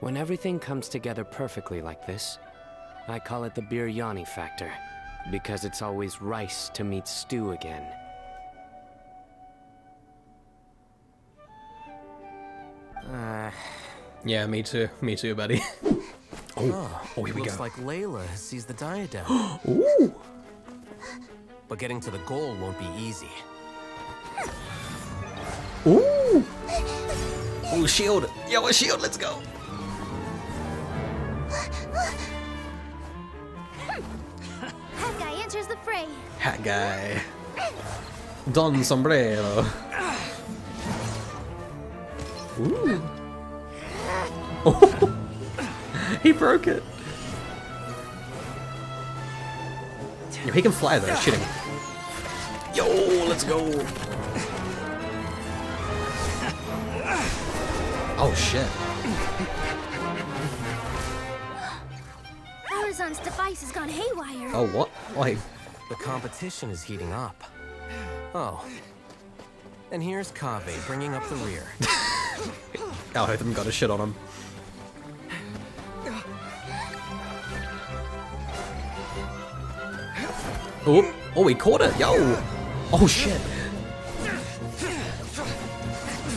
When everything comes together perfectly like this, I call it the biryani factor, because it's always rice to meet stew again. Yeah, me too, buddy. Oh, here we go. Looks like Layla sees the diadem. Ooh! But getting to the goal won't be easy. Ooh! Oh, shield! Yo, a shield, let's go! Hat guy enters the fray. Hat guy. Don sombrero. Ooh. Oh, he broke it. Yo, he can fly though, shitting. Yo, let's go. Oh shit. Horizon's device has gone haywire. Oh what? Why? The competition is heating up. Oh. And here's KAVEH bringing up the rear. Oh, I haven't got a shit on him. Oh, oh, he caught it, yo! Oh shit!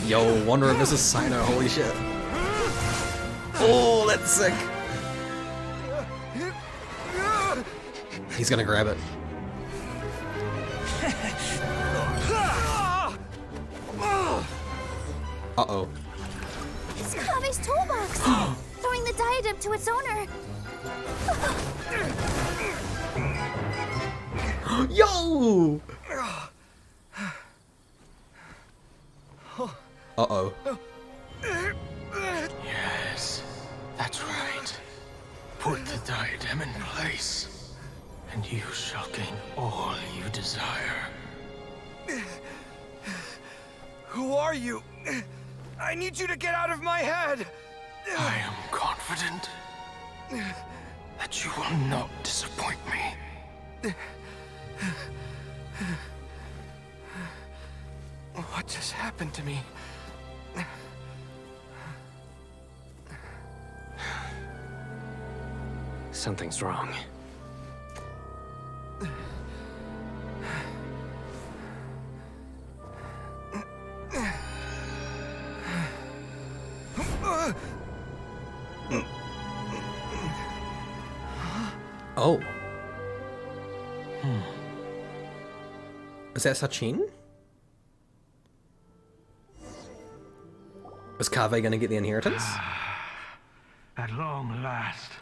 Yo, wonder if this is Sino, holy shit. Oh, that's sick! He's gonna grab it. Uh-oh. It's KAVEH's toolbox! Throwing the diadem to its owner. Yo! Uh-oh. Yes, that's right. Put the diadem in place, and you shall gain all you desire. Who are you? I need you to get out of my head! I am confident that you will not disappoint me. What just happened to me? Something's wrong. Oh. Is that Sachin? Is KAVEH gonna get the inheritance? At long last,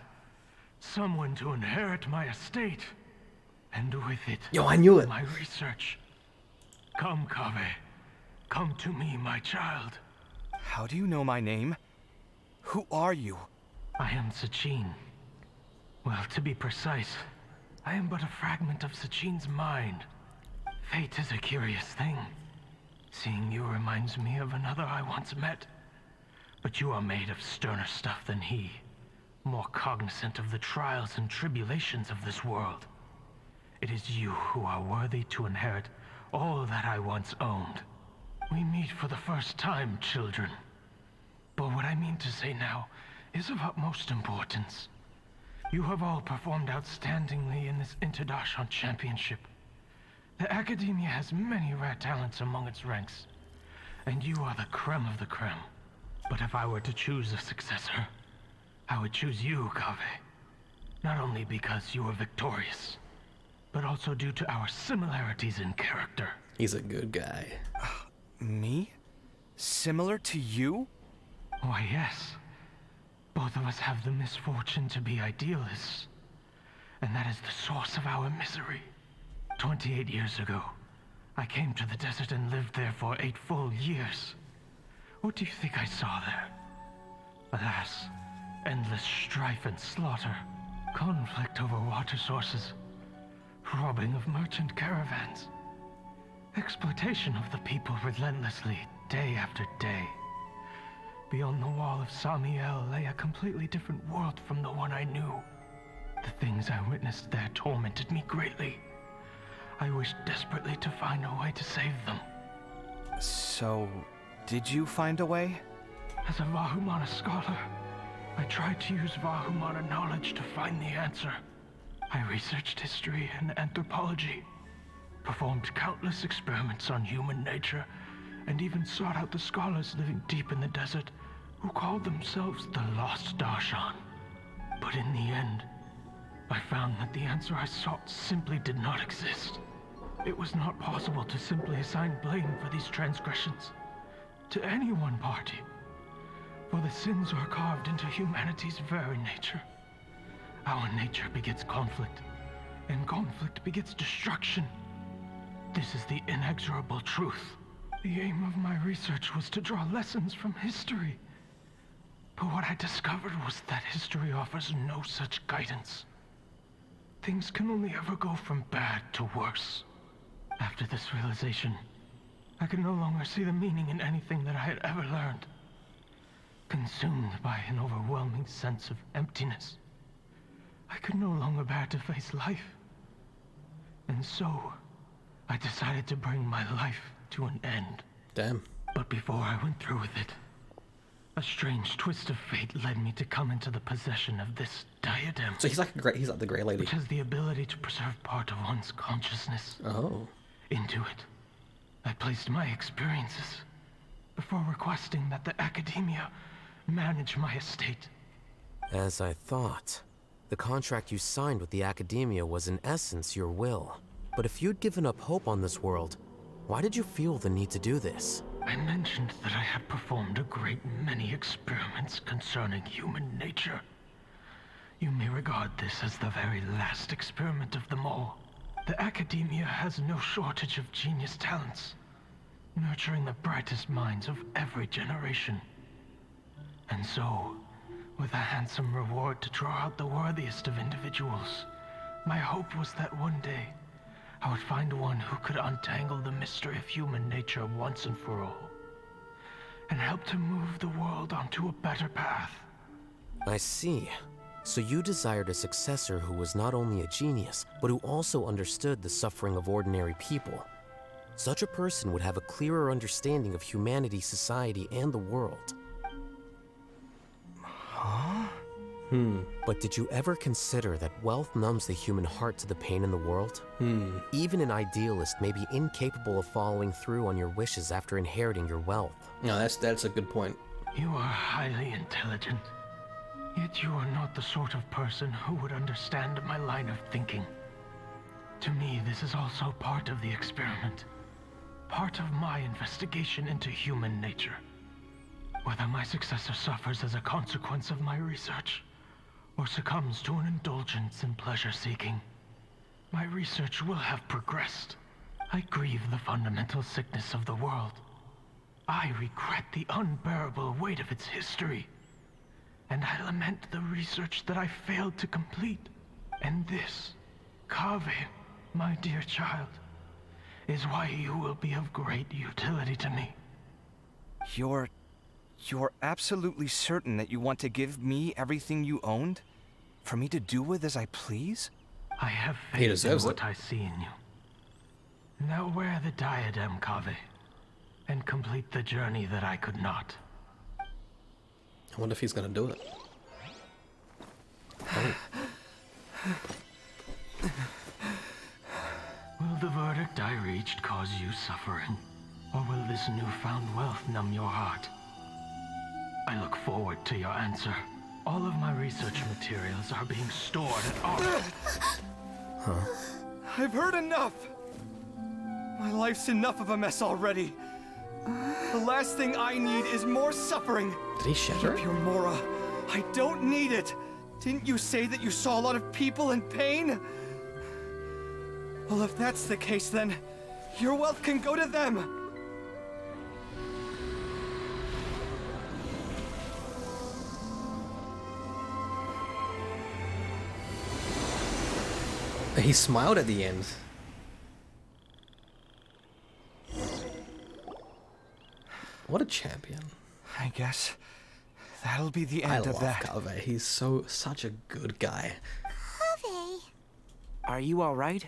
someone to inherit my estate, and with it, Yo, I knew it. my research. Come, KAVEH. Come to me, my child. How do you know my name? Who are you? I am Sachin. Well, to be precise, I am but a fragment of Sachin's mind. Fate is a curious thing. Seeing you reminds me of another I once met. But you are made of sterner stuff than he, more cognizant of the trials and tribulations of this world. It is you who are worthy to inherit all that I once owned. We meet for the first time, children. But what I mean to say now is of utmost importance. You have all performed outstandingly in this International Championship. The Academia has many rare talents among its ranks, and you are the creme of the creme. But if I were to choose a successor, I would choose you, KAVEH. Not only because you were victorious, but also due to our similarities in character. He's a good guy. Me? Similar to you? Why, yes. Both of us have the misfortune to be idealists. And that is the source of our misery. 28 years ago, I came to the desert and lived there for 8 full years. What do you think I saw there? Alas, endless strife and slaughter, conflict over water sources, robbing of merchant caravans, exploitation of the people relentlessly, day after day. Beyond the wall of Samiel lay a completely different world from the one I knew. The things I witnessed there tormented me greatly. I wished desperately to find a way to save them. So, did you find a way? As a Vahumana scholar, I tried to use Vahumana knowledge to find the answer. I researched history and anthropology, performed countless experiments on human nature, and even sought out the scholars living deep in the desert who called themselves the Lost Darshan. But in the end, I found that the answer I sought simply did not exist. It was not possible to simply assign blame for these transgressions to any one party, for the sins are carved into humanity's very nature. Our nature begets conflict, and conflict begets destruction. This is the inexorable truth. The aim of my research was to draw lessons from history. But what I discovered was that history offers no such guidance. Things can only ever go from bad to worse. After this realization, I could no longer see the meaning in anything that I had ever learned. Consumed by an overwhelming sense of emptiness, I could no longer bear to face life. And so, I decided to bring my life to an end. Damn. But before I went through with it, a strange twist of fate led me to come into the possession of this diadem. So he's like the Grey Lady. Which has the ability to preserve part of one's consciousness. Oh. Into it, I placed my experiences before requesting that the academia manage my estate. As I thought, the contract you signed with the academia was in essence your will. But if you'd given up hope on this world, why did you feel the need to do this? I mentioned that I had performed a great many experiments concerning human nature. You may regard this as the very last experiment of them all. The academia has no shortage of genius talents, nurturing the brightest minds of every generation. And so, with a handsome reward to draw out the worthiest of individuals, my hope was that one day, I would find one who could untangle the mystery of human nature once and for all, and help to move the world onto a better path. I see. So you desired a successor who was not only a genius, but who also understood the suffering of ordinary people. Such a person would have a clearer understanding of humanity, society, and the world. Huh? But did you ever consider that wealth numbs the human heart to the pain in the world? Even an idealist may be incapable of following through on your wishes after inheriting your wealth. No, that's a good point. You are highly intelligent, yet you are not the sort of person who would understand my line of thinking. To me, this is also part of the experiment, part of my investigation into human nature. Whether my successor suffers as a consequence of my research, or succumbs to an indulgence in pleasure-seeking, my research will have progressed. I grieve the fundamental sickness of the world. I regret the unbearable weight of its history. And I lament the research that I failed to complete. And this, KAVEH, my dear child, is why you will be of great utility to me. You're absolutely certain that you want to give me everything you owned? For me to do with as I please? I have He faith in deserves what it. I see in you. Now wear the diadem, KAVEH, and complete the journey that I could not. I wonder if he's gonna do it. Oh. Will the verdict I reached cause you suffering? Or will this newfound wealth numb your heart? I look forward to your answer. All of my research materials are being stored at our... I've heard enough! My life's enough of a mess already. The last thing I need is more suffering. Did he shatter it? Pure Mora, I don't need it. Didn't you say that you saw a lot of people in pain? Well, if that's the case, then your wealth can go to them. He smiled at the end. What a champion. I guess that'll be the I end of love that. KAVEH. He's such a good guy. KAVEH. Are you all right?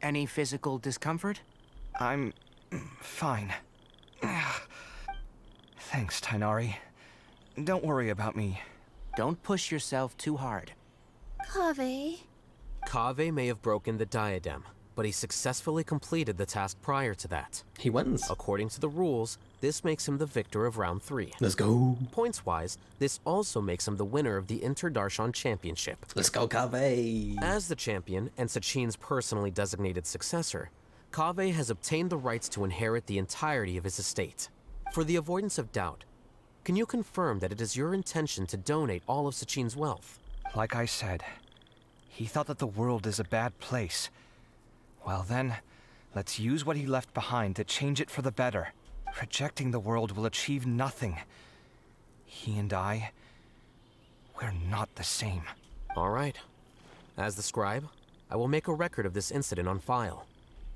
Any physical discomfort? I'm fine. Thanks, Tainari. Don't worry about me. Don't push yourself too hard. KAVEH. KAVEH may have broken the diadem, but he successfully completed the task prior to that. He wins. According to the rules, this makes him the victor of round 3. Let's go. Points-wise, this also makes him the winner of the Inter-Darshan Championship. Let's go, KAVEH. As the champion and Sachin's personally designated successor, KAVEH has obtained the rights to inherit the entirety of his estate. For the avoidance of doubt, can you confirm that it is your intention to donate all of Sachin's wealth? Like I said, he thought that the world is a bad place. Well then, let's use what he left behind to change it for the better. Rejecting the world will achieve nothing. He and I, we're not the same. All right. As the scribe, I will make a record of this incident on file.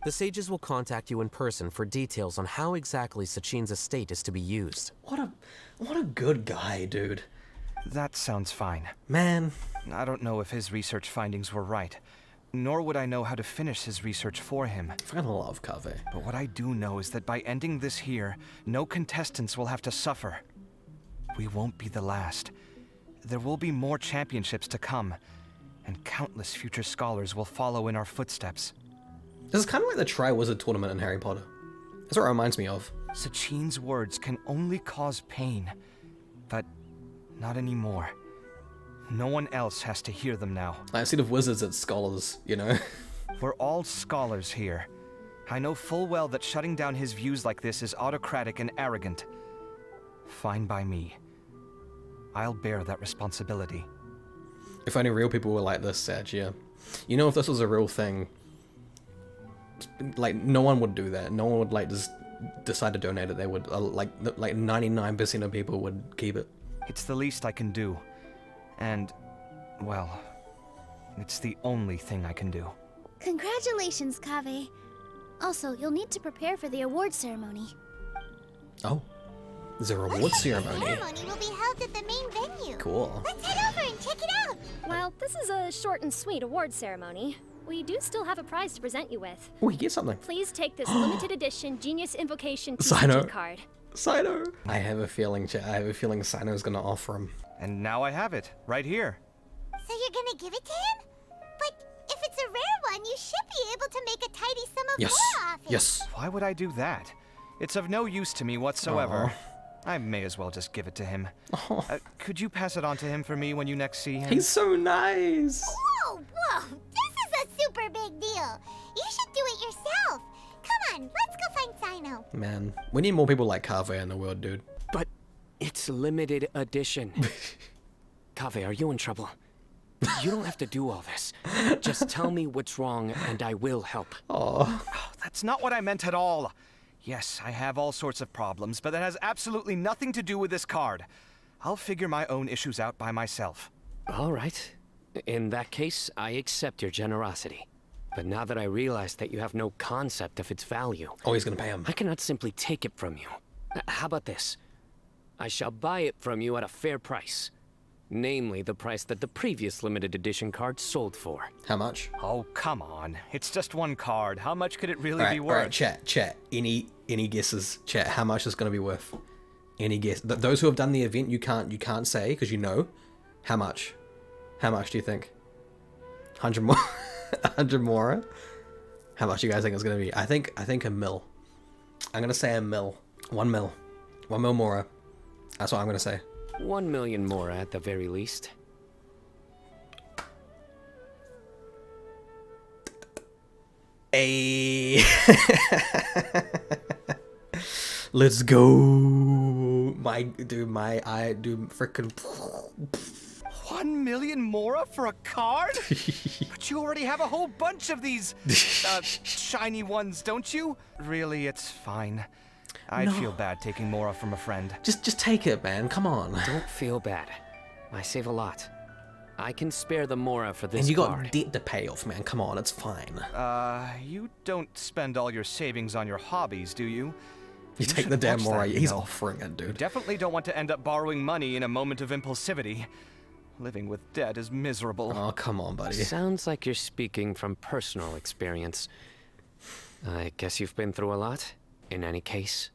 The sages will contact you in person for details on how exactly Sachin's estate is to be used. What a good guy, dude. That sounds fine. Man. I don't know if his research findings were right, nor would I know how to finish his research for him. I fucking love KAVEH. But what I do know is that by ending this here, no contestants will have to suffer. We won't be the last. There will be more championships to come, and countless future scholars will follow in our footsteps. This is kind of like the Triwizard Tournament in Harry Potter. That's what it reminds me of. Sachin's words can only cause pain, but not anymore. No one else has to hear them now. Like, instead of wizards, it's scholars, you know? We're all scholars here. I know full well that shutting down his views like this is autocratic and arrogant. Fine by me. I'll bear that responsibility. If only real people were like this, Sag, yeah. You know, if this was a real thing, like, no one would do that. No one would, like, just decide to donate it. They would, like 99% of people would keep it. It's the least I can do. And, well, it's the only thing I can do. Congratulations, KAVEH. Also, you'll need to prepare for the award ceremony. Oh. There's a reward ceremony. The ceremony will be held at the main venue. Cool. Let's head over and check it out. While this is a short and sweet award ceremony, we do still have a prize to present you with. Oh, you get something. Please take this limited edition Genius Invocation Sino. TCG card. Sino. I have a feeling, Sino's gonna offer him. And now I have it, right here. So you're gonna give it to him? But if it's a rare one, you should be able to make a tidy sum of Yes. more off it. Yes. Why would I do that? It's of no use to me whatsoever. I may as well just give it to him. Could you pass it on to him for me when you next see him? He's so nice. Whoa, whoa, this is a super big deal. You should do it yourself. Come on, let's go find Sino. Man, we need more people like KAVEH in the world, dude. But it's limited edition. KAVEH, are you in trouble? You don't have to do all this. Just tell me what's wrong and I will help. Oh, That's not what I meant at all. Yes, I have all sorts of problems, but that has absolutely nothing to do with this card. I'll figure my own issues out by myself. All right. In that case, I accept your generosity. But now that I realize that you have no concept of its value, oh, he's gonna pay him. I cannot simply take it from you. How about this? I shall buy it from you at a fair price. Namely, the price that the previous limited edition card sold for. How much? Oh, come on. It's just one card. How much could it really be worth? Alright, chat. Any guesses? Chat, how much is gonna be worth? Any guess? Those who have done the event, you can't say, because you know. How much? How much do you think? 100 more? 100 more? How much do you guys think it's gonna be? I think a mil. I'm gonna say a mil. 1 mil. 1 mil more. That's what I'm gonna say. 1 million more at the very least. Hey. Let's go. Freaking 1 million mora for a card? But you already have a whole bunch of these shiny ones, don't you? Really, it's fine. I'd feel bad taking mora from a friend. just take it, man. Come on. Don't feel bad. I save a lot. I can spare the mora for this And you card. got debt to pay off, man. Come on, it's fine. You don't spend all your savings on your hobbies, do you? You take should the damn watch mora. that, you He's know. offering it, dude. Definitely don't want to end up borrowing money in a moment of impulsivity. Living with debt is miserable. Oh, come on, buddy. Sounds like you're speaking from personal experience. I guess you've been through a lot. In any case,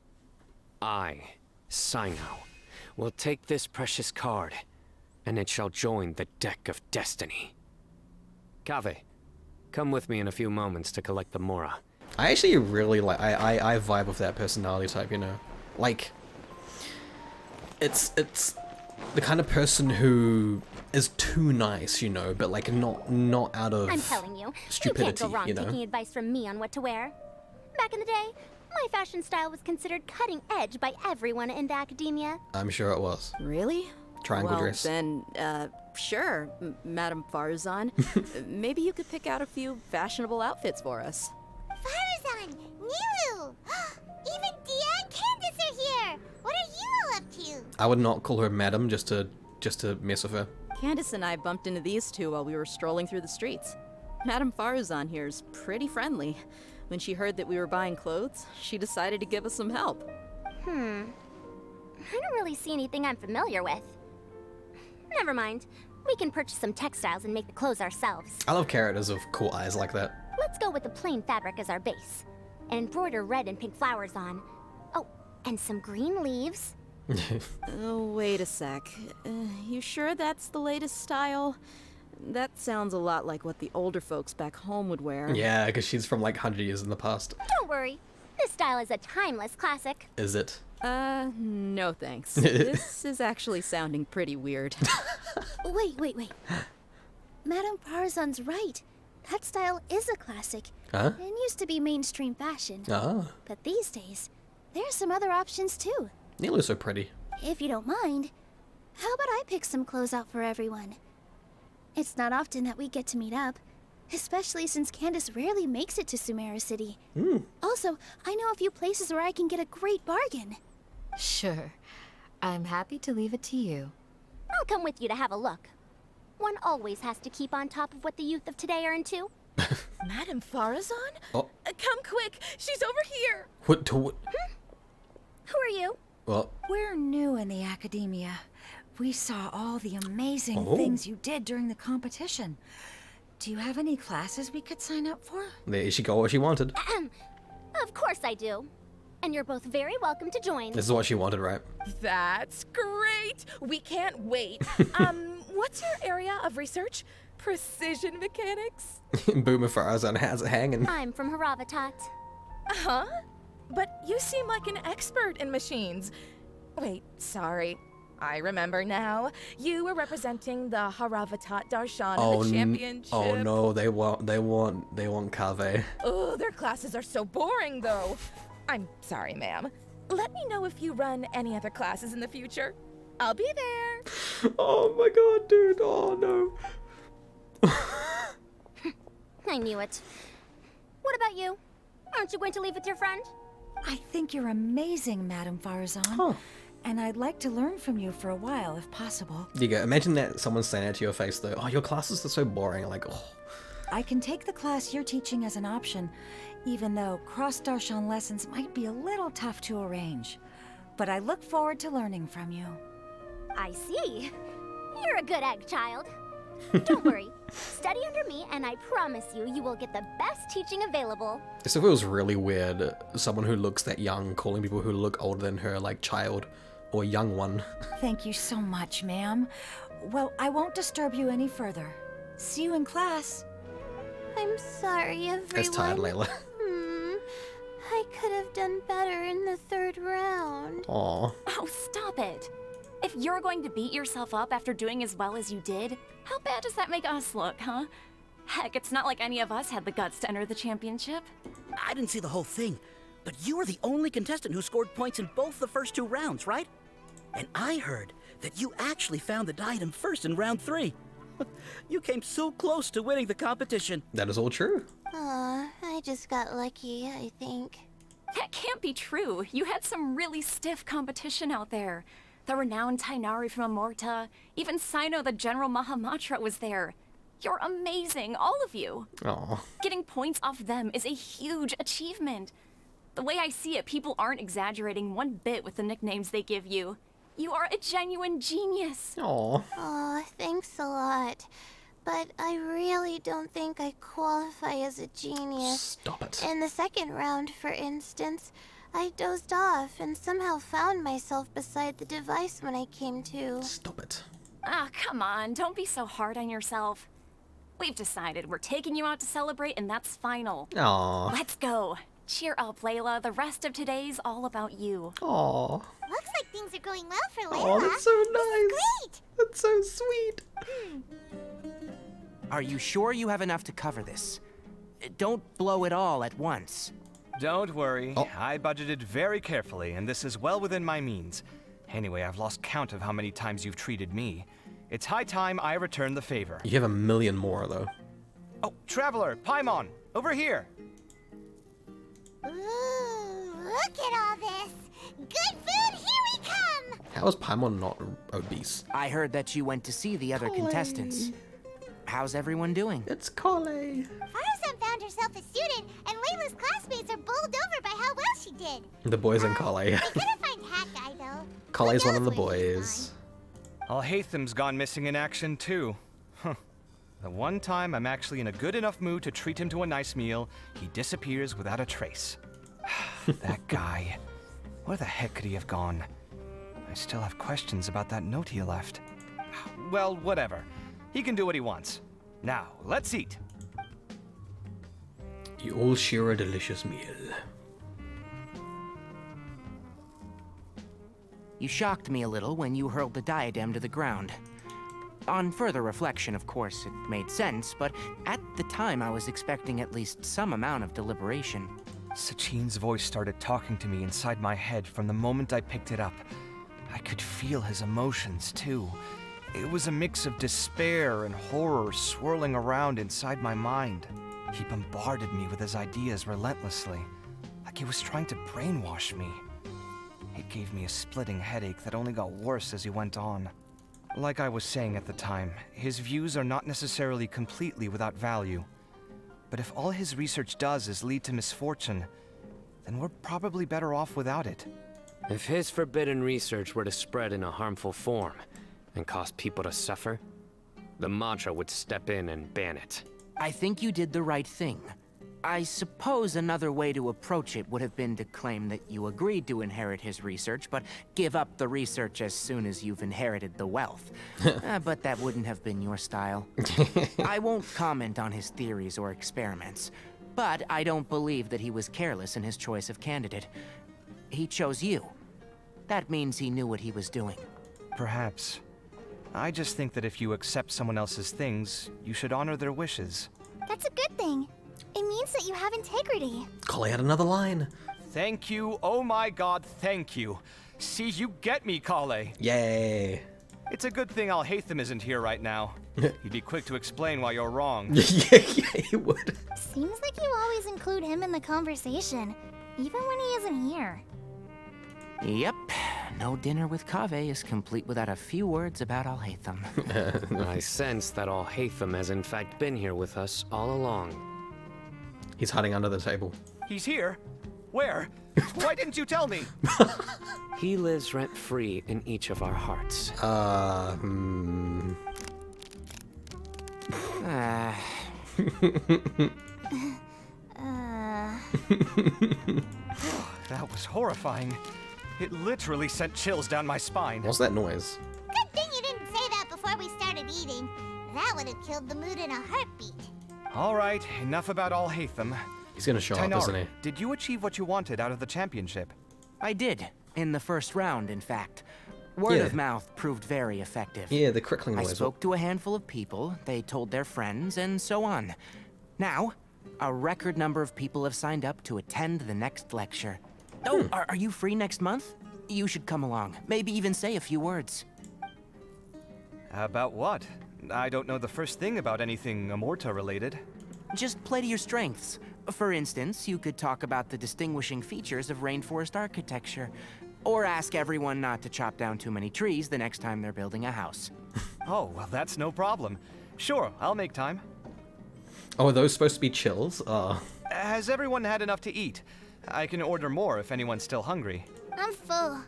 I, Sino, will take this precious card and it shall join the deck of destiny. KAVEH, come with me in a few moments to collect the Mora. I actually really like, I vibe with that personality type, you know? Like, it's the kind of person who is too nice, you know, but like not out of I'm telling you, stupidity, you can't go wrong you know? taking advice from me on what to wear. Back in the day, my fashion style was considered cutting edge by everyone in the academia. I'm sure it was. Really? Triangle well, dress. Then, sure, Madame Farazan. Maybe you could pick out a few fashionable outfits for us. Farazan, Nilu, even Dia and Candace are here. What are you all up to? I would not call her madam just to mess with her. Candace and I bumped into these two while we were strolling through the streets. Madame Farazan here's pretty friendly. When she heard that we were buying clothes, she decided to give us some help. I don't really see anything I'm familiar with. Never mind. We can purchase some textiles and make the clothes ourselves. I love characters with cool eyes like that. Let's go with the plain fabric as our base. And embroider red and pink flowers on. Oh, and some green leaves. Oh, wait a sec. You sure that's the latest style? That sounds a lot like what the older folks back home would wear. Yeah, because she's from like 100 years in the past. Don't worry. This style is a timeless classic. Is it? No thanks. This is actually sounding pretty weird. Wait. Madame Farazan's right. That style is a classic. Huh? And used to be mainstream fashion. Ah. But these days, there's some other options too. Nilu's so pretty. If you don't mind, how about I pick some clothes out for everyone? It's not often that we get to meet up, especially since Candace rarely makes it to Sumeru City. Also, I know a few places where I can get a great bargain. Sure. I'm happy to leave it to you. I'll come with you to have a look. One always has to keep on top of what the youth of today are into. Madame Farazan? Oh. Come quick, she's over here. What? Who are you? Well, We're new in the academia. We saw all the amazing things you did during the competition. Do you have any classes we could sign up for? there she got what she wanted. Of course I do. And you're both very welcome to join. This is what she wanted, right? That's great. We can't wait. What's your area of research? Precision mechanics? Boomer Farazan has it hanging. I'm from Haravatat. Huh? But you seem like an expert in machines. Wait, sorry. I remember now. You were representing the Haravatat Darshan in the championship. Oh no, they want KAVEH. Oh, their classes are so boring, though. I'm sorry, ma'am. Let me know if you run any other classes in the future. I'll be there. Oh my god, dude. Oh no. I knew it. What about you? Aren't you going to leave with your friend? I think you're amazing, Madame Farazan. Huh. And I'd like to learn from you for a while, if possible. There you go. Imagine that someone saying that to your face, though. Oh, your classes are so boring. Like, oh. I can take the class you're teaching as an option, even though cross-Darshan lessons might be a little tough to arrange. But I look forward to learning from you. I see. You're a good egg, child. Don't worry. Study under me, and I promise you, you will get the best teaching available. This feels really weird. Someone who looks that young calling people who look older than her like child or young one. Thank you so much, ma'am. Well, I won't disturb you any further. See you in class. I'm sorry, everyone. It's tired, Layla. I could have done better in the third round. Aw. Oh, stop it. If you're going to beat yourself up after doing as well as you did, how bad does that make us look, huh? Heck, it's not like any of us had the guts to enter the championship. I didn't see the whole thing, but you were the only contestant who scored points in both the first 2 rounds, right? And I heard that you actually found the diadem first in round 3. You came so close to winning the competition. That is all true. Aw, I just got lucky, I think. That can't be true. You had some really stiff competition out there. The renowned Tainari from Amorta, even Sino the General Mahamatra was there. You're amazing, all of you. Aw. Getting points off them is a huge achievement. The way I see it, people aren't exaggerating one bit with the nicknames they give you. You are a genuine genius. Aw. Aw, thanks a lot. But I really don't think I qualify as a genius. Stop it. In the second round, for instance, I dozed off and somehow found myself beside the device when I came to. Stop it. Ah, come on, don't be so hard on yourself. We've decided we're taking you out to celebrate, and that's final. Aww. Let's go. Cheer up, Layla. The rest of today's all about you. Aww. Looks like things are going well for Layla. Oh, that's so nice. Great. That's so sweet. Are you sure you have enough to cover this? Don't blow it all at once. Don't worry. I budgeted very carefully, and this is well within my means. Anyway, I've lost count of how many times you've treated me. It's high time I return the favor. You have a million more, though. Oh, Traveler, Paimon, over here. Ooh, look at all this. Good food, here we come. How is Paimon not obese? I heard that you went to see the other contestants. How's everyone doing? It's Kale. Faruzan found herself a student, and Layla's classmates are bowled over by how well she did. The boys and Kale. We couldn't find Hat Guy, though. Kale's one of the boys. Alhaitham's gone missing in action, too. Huh. The one time I'm actually in a good enough mood to treat him to a nice meal, he disappears without a trace. That guy. Where the heck could he have gone? I still have questions about that note he left. Well, whatever. He can do what he wants. Now, let's eat. You all share a delicious meal. You shocked me a little when you hurled the diadem to the ground. On further reflection, of course, it made sense, but at the time I was expecting at least some amount of deliberation. Sachin's voice started talking to me inside my head from the moment I picked it up. I could feel his emotions, too. It was a mix of despair and horror swirling around inside my mind. He bombarded me with his ideas relentlessly, like he was trying to brainwash me. It gave me a splitting headache that only got worse as he went on. Like I was saying at the time, his views are not necessarily completely without value. But if all his research does is lead to misfortune, then we're probably better off without it. If his forbidden research were to spread in a harmful form and cause people to suffer, the mantra would step in and ban it. I think you did the right thing. I suppose another way to approach it would have been to claim that you agreed to inherit his research, but give up the research as soon as you've inherited the wealth. But that wouldn't have been your style. I won't comment on his theories or experiments, but I don't believe that he was careless in his choice of candidate. He chose you. That means he knew what he was doing. Perhaps. I just think that if you accept someone else's things, you should honor their wishes. That's a good thing. It means that you have integrity. Kale had another line. Thank you, oh my god, thank you. See, you get me, Kale. Yay. It's a good thing Alhaitham isn't here right now. He'd be quick to explain why you're wrong. yeah, he would. Seems like you always include him in the conversation, even when he isn't here. Yep. No dinner with KAVEH is complete without a few words about Alhaitham. I sense that Alhaitham has in fact been here with us all along. He's hiding under the table. He's here? Where? Why didn't you tell me? He lives rent-free in each of our hearts. That was horrifying. It literally sent chills down my spine. What's that noise? Good thing you didn't say that before we started eating. That would have killed the mood in a heartbeat. All right, enough about Alhaitham. He's gonna show up, isn't he? Did you achieve what you wanted out of the championship? I did. In the first round, in fact. Word of mouth proved very effective. Yeah, the crickling noise. I spoke to a handful of people, they told their friends, and so on. Now, a record number of people have signed up to attend the next lecture. Oh, are you free next month? You should come along. Maybe even say a few words. About what? I don't know the first thing about anything Amorta related. Just play to your strengths. For instance, you could talk about the distinguishing features of rainforest architecture. Or ask everyone not to chop down too many trees the next time they're building a house. Oh, well, that's no problem. Sure, I'll make time. Oh, are those supposed to be chills? Has everyone had enough to eat? I can order more if anyone's still hungry. I'm full.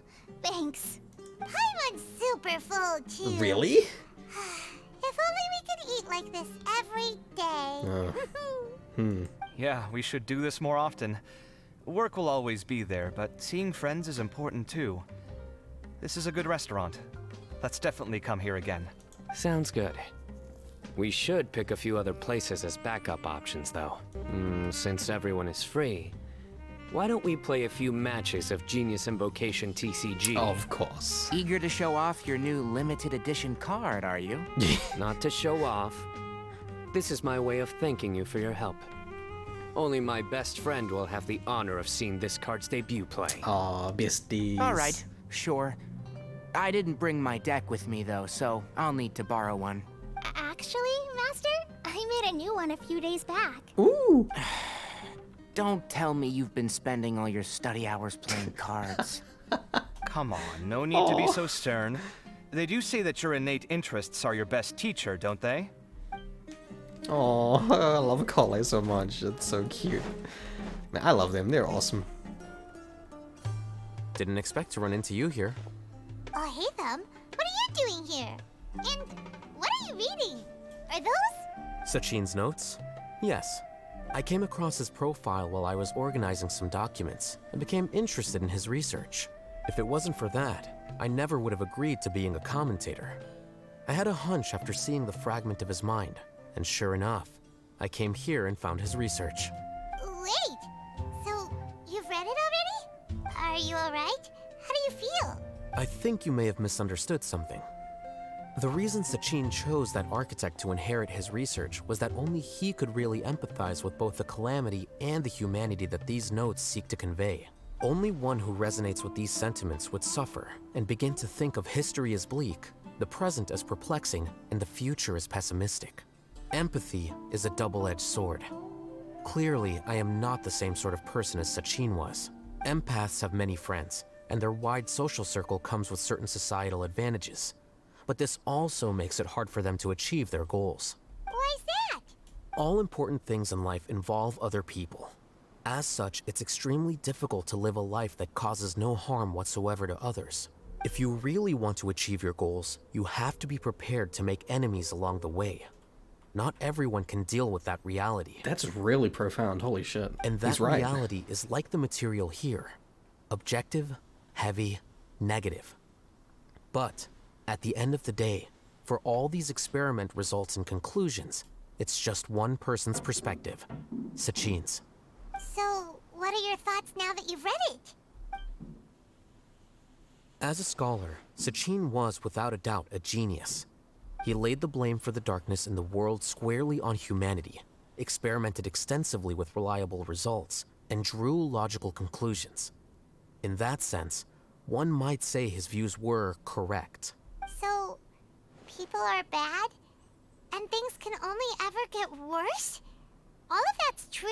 Thanks. Paimon's super full, too. Really? If only we could eat like this every day. Yeah, we should do this more often. Work will always be there, but seeing friends is important too. This is a good restaurant. Let's definitely come here again. Sounds good. We should pick a few other places as backup options, though. Since everyone is free, why don't we play a few matches of Genius Invocation TCG? Of course. Eager to show off your new limited edition card, are you? Not to show off. This is my way of thanking you for your help. Only my best friend will have the honor of seeing this card's debut play. Aw, besties. All right, sure. I didn't bring my deck with me, though, so I'll need to borrow one. Actually, Master, I made a new one a few days back. Ooh. Don't tell me you've been spending all your study hours playing cards. Come on, no need to be so stern. They do say that your innate interests are your best teacher, don't they? Oh, I love Kole so much. It's so cute. Man, I love them. They're awesome. Didn't expect to run into you here. Oh, hey, Thumb. What are you doing here? And what are you reading? Are those? Sachin's notes? Yes. I came across his profile while I was organizing some documents and became interested in his research. If it wasn't for that, I never would have agreed to being a commentator. I had a hunch after seeing the fragment of his mind, and sure enough, I came here and found his research. Wait! So, you've read it already? Are you alright? How do you feel? I think you may have misunderstood something. The reason Sachin chose that architect to inherit his research was that only he could really empathize with both the calamity and the humanity that these notes seek to convey. Only one who resonates with these sentiments would suffer and begin to think of history as bleak, the present as perplexing, and the future as pessimistic. Empathy is a double-edged sword. Clearly, I am not the same sort of person as Sachin was. Empaths have many friends, and their wide social circle comes with certain societal advantages. But this also makes it hard for them to achieve their goals. Why's that? All important things in life involve other people. As such, it's extremely difficult to live a life that causes no harm whatsoever to others. If you really want to achieve your goals, you have to be prepared to make enemies along the way. Not everyone can deal with that reality. That's really profound. Holy shit. And that He's right. reality is like the material here. Objective, heavy, negative. But at the end of the day, for all these experiment results and conclusions, it's just one person's perspective, Sachin's. So, what are your thoughts now that you've read it? As a scholar, Sachin was without a doubt a genius. He laid the blame for the darkness in the world squarely on humanity, experimented extensively with reliable results, and drew logical conclusions. In that sense, one might say his views were correct. So, people are bad? And things can only ever get worse? All of that's true?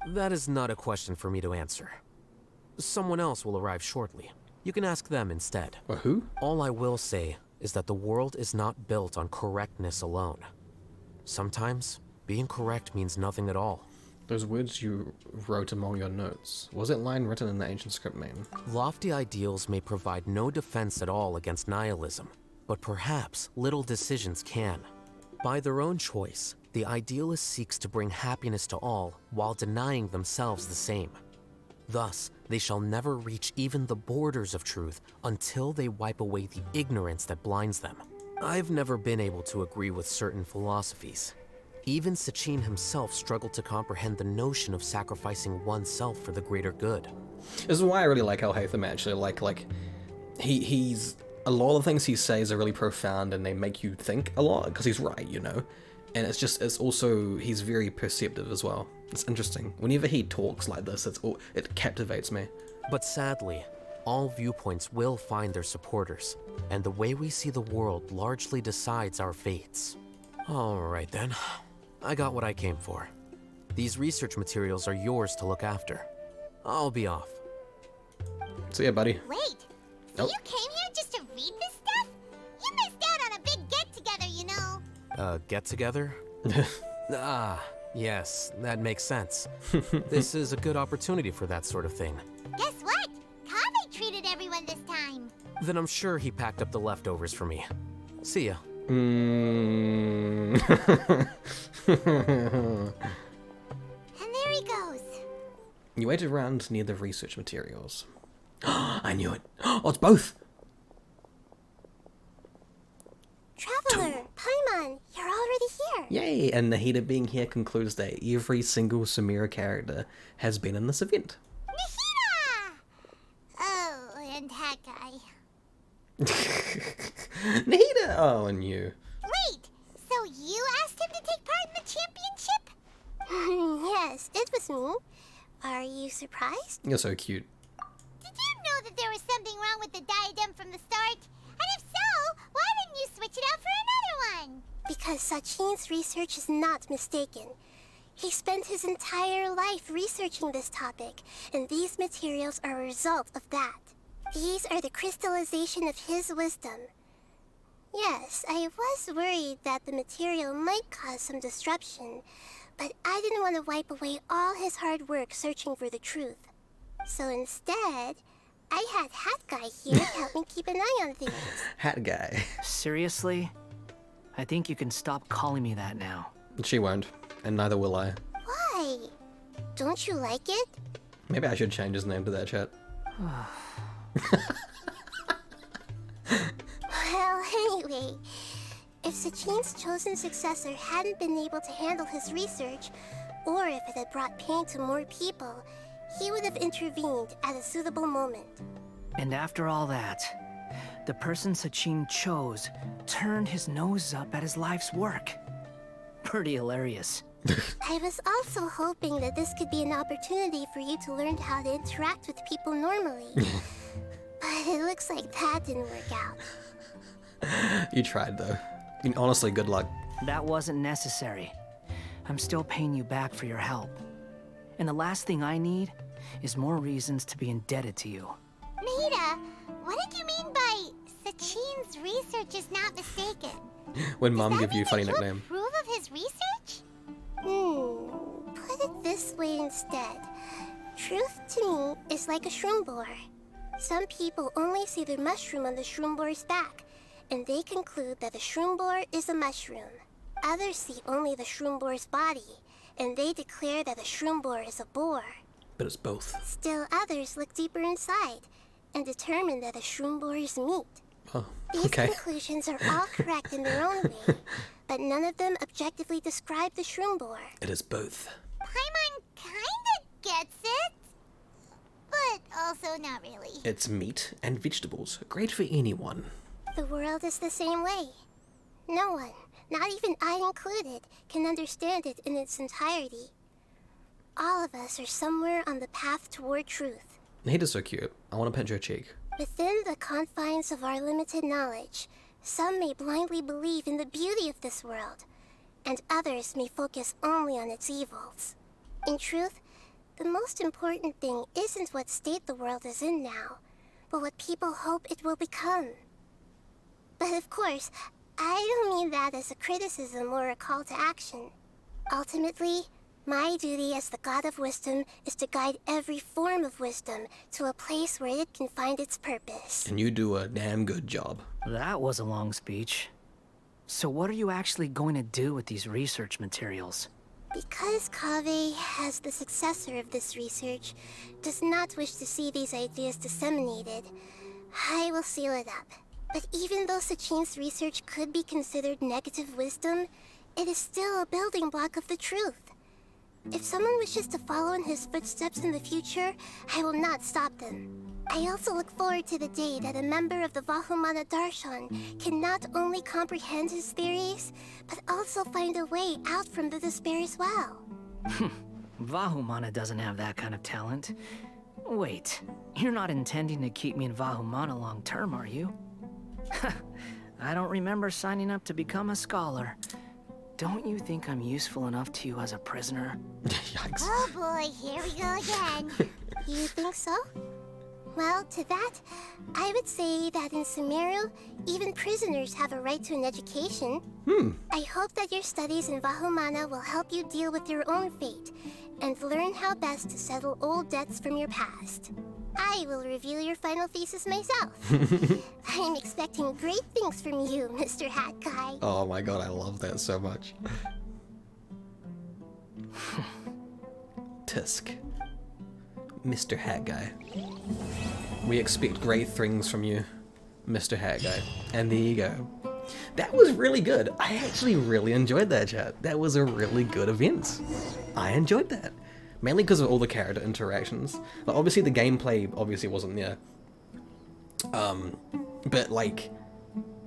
That is not a question for me to answer. Someone else will arrive shortly. You can ask them instead. Who? All I will say is that the world is not built on correctness alone. Sometimes, being correct means nothing at all. Those words you wrote among your notes, was it line written in the ancient script, man? Lofty ideals may provide no defense at all against nihilism, but perhaps little decisions can. By their own choice, the idealist seeks to bring happiness to all while denying themselves the same. Thus, they shall never reach even the borders of truth until they wipe away the ignorance that blinds them. I've never been able to agree with certain philosophies. Even Sachin himself struggled to comprehend the notion of sacrificing oneself for the greater good. This is why I really like Al-Haytham, actually. He's a lot of things he says are really profound and they make you think a lot, because he's right, you know? And it's also, he's very perceptive as well. It's interesting. Whenever he talks like this, it captivates me. But sadly, all viewpoints will find their supporters, and the way we see the world largely decides our fates. Alright then, I got what I came for. These research materials are yours to look after. I'll be off. So yeah, buddy. Wait, so you came here just to read this stuff? You missed out on a big get-together, you know. Get-together? Yes, that makes sense. This is a good opportunity for that sort of thing. Guess what? KAVEH treated everyone this time. Then I'm sure he packed up the leftovers for me. See ya. And there he goes. You waited around near the research materials. I knew it. Oh, it's both. Traveler, Yay! And Nahida being here concludes that every single Samira character has been in this event. Nahida! Oh, and Hat Guy. Nahida! Oh, and you. Wait, so you asked him to take part in the championship? Yes, it was me. Are you surprised? You're so cute. Did you know that there was something wrong with the diadem from the start? And if so, why didn't you switch it out for another one? Because Sachin's research is not mistaken. He spent his entire life researching this topic, and these materials are a result of that. These are the crystallization of his wisdom. Yes, I was worried that the material might cause some disruption, but I didn't want to wipe away all his hard work searching for the truth. So instead, I had Hat Guy here to help me keep an eye on things. Hat Guy. Seriously? I think you can stop calling me that now. She won't, and neither will I. Why? Don't you like it? Maybe I should change his name to that, chat. Well, anyway, if Sachin's chosen successor hadn't been able to handle his research, or if it had brought pain to more people, he would have intervened at a suitable moment. And after all that, the person Sachin chose turned his nose up at his life's work. Pretty hilarious. I was also hoping that this could be an opportunity for you to learn how to interact with people normally. But it looks like that didn't work out. You tried, though. And honestly, good luck. That wasn't necessary. I'm still paying you back for your help. And the last thing I need is more reasons to be indebted to you. Nahida, what did you mean by Sachin's research is not mistaken? When Mom give you a funny nickname. Approve of his research? Put it this way instead. Truth to me is like a shroom borer. Some people only see the mushroom on the shroom borer's back, and they conclude that the shroom borer is a mushroom. Others see only the shroom borer's body, and they declare that the shroom borer is a boar. But it's both. Still others look deeper inside, and determine that the shroom borer is meat. Oh, These okay. conclusions are all correct in their own way, but none of them objectively describe the shroom borer. It is both. Paimon kinda gets it, but also not really. It's meat and vegetables. Great for anyone. The world is the same way. No one, not even I included, can understand it in its entirety. All of us are somewhere on the path toward truth. Nahida's so cute. I want to pinch her cheek. Within the confines of our limited knowledge, some may blindly believe in the beauty of this world, and others may focus only on its evils. In truth, the most important thing isn't what state the world is in now, but what people hope it will become. But of course, I don't mean that as a criticism or a call to action. Ultimately, my duty as the God of Wisdom is to guide every form of wisdom to a place where it can find its purpose. And you do a damn good job. That was a long speech. So what are you actually going to do with these research materials? Because KAVEH, as the successor of this research, does not wish to see these ideas disseminated, I will seal it up. But even though Sachin's research could be considered negative wisdom, it is still a building block of the truth. If someone wishes to follow in his footsteps in the future, I will not stop them. I also look forward to the day that a member of the Vahumana Darshan can not only comprehend his theories, but also find a way out from the despair as well. Vahumana doesn't have that kind of talent. Wait, you're not intending to keep me in Vahumana long term, are you? I don't remember signing up to become a scholar. Don't you think I'm useful enough to you as a prisoner? Yikes. Oh boy, here we go again. You think so? Well, to that, I would say that in Sumeru, even prisoners have a right to an education. I hope that your studies in Vahumana will help you deal with your own fate, and learn how best to settle old debts from your past. I will review your final thesis myself. I'm expecting great things from you, Mr. Hat Guy. Oh my god, I love that so much. Tisk. Mr. Hat Guy. We expect great things from you, Mr. Hat Guy. And there you go. That was really good. I actually really enjoyed that, chat. That was a really good event. I enjoyed that. Mainly because of all the character interactions. Like, obviously the gameplay obviously wasn't there. But like,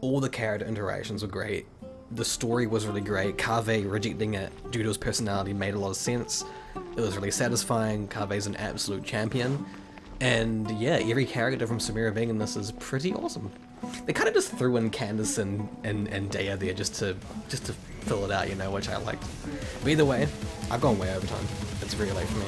all the character interactions were great. The story was really great. KAVEH rejecting it due to his personality made a lot of sense. It was really satisfying. KAVEH's an absolute champion. And yeah, every character from Samira being in this is pretty awesome. They kind of just threw in Candace and Daya there just to fill it out, you know, which I liked. But either way, I've gone way over time. It's very late for me.